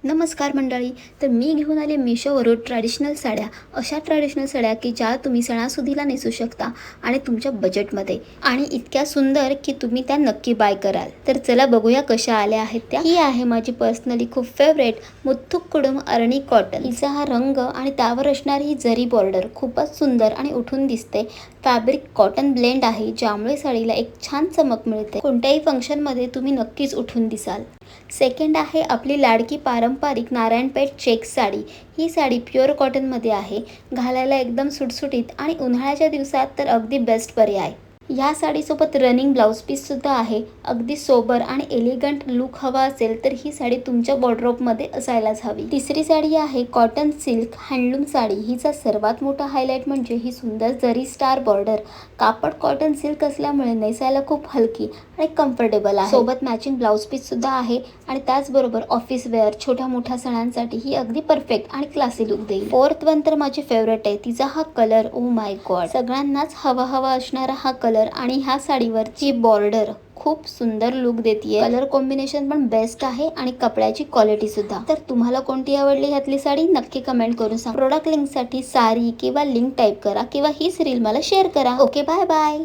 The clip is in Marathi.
नमस्कार मंडळी. तर मी घेऊन आले मिशोवरून ट्रॅडिशनल साड्या. अशा ट्रॅडिशनल साड्या की ज्या तुम्ही सणासुदीला नेसू शकता आणि तुमच्या बजेटमध्ये, आणि इतक्या सुंदर की तुम्ही त्या नक्की बाय कराल. तर चला बघूया कशा आल्या आहेत त्या. ही आहे माझी पर्सनली खूप फेवरेट मुथ्थुक्कुडम अरणी कॉटन. हिचा हा रंग आणि त्यावर असणारी ही जरी बॉर्डर खूपच सुंदर आणि उठून दिसते. फॅब्रिक कॉटन ब्लेंड आहे, ज्यामुळे साडीला एक छान चमक मिळते. कोणत्याही फंक्शनमध्ये तुम्ही नक्कीच उठून दिसाल. सेकंड आहे आपली लाडकी पारंपरिक नारायणपेठ चेक्स साडी. ही साडी प्युअर कॉटनमध्ये आहे, घालायला एकदम सुटसुटीत आणि उन्हाळ्याच्या दिवसात तर अगदी बेस्ट पर्याय. या साडीसोबत रनिंग ब्लाऊज पीससुद्धा आहे. अगदी सोबर आणि एलिगंट लुक हवा असेल तर ही साडी तुमच्या वॉर्डरोबमध्ये असायलाच हवी. तिसरी साडी आहे कॉटन सिल्क हँडलूम साडी. हिचा सर्वात मोठा हायलाईट म्हणजे ही सुंदर जरी स्टार बॉर्डर. कापड कॉटन सिल्क असल्यामुळे नेसायला खूप हलकी आणि कम्फर्टेबल आहे. सोबत मॅचिंग ब्लाऊज पीससुद्धा आहे आणि त्याचबरोबर ऑफिस वेअर, छोट्या मोठ्या सणांसाठी ही अगदी परफेक्ट आणि क्लासी लुक देईल. फोर्थ वन तर माझी फेवरेट आहे. तिचा हा कलर, ओ माय गॉड, सगळ्यांनाच हवा असणारा हा कलर आणि ह्या साडीवरची बॉर्डर खूप सुंदर लुक देते. कलर कॉम्बिनेशन पण बेस्ट आहे आणि कपड्याची क्वालिटी सुद्धा. तर तुम्हाला कोणती आवडली ह्यातली साडी नक्की कमेंट करून सांगा. प्रोडक्ट लिंक साठी साडी किंवा लिंक टाईप करा किंवा ही रील मला शेअर करा. Okay, bye bye.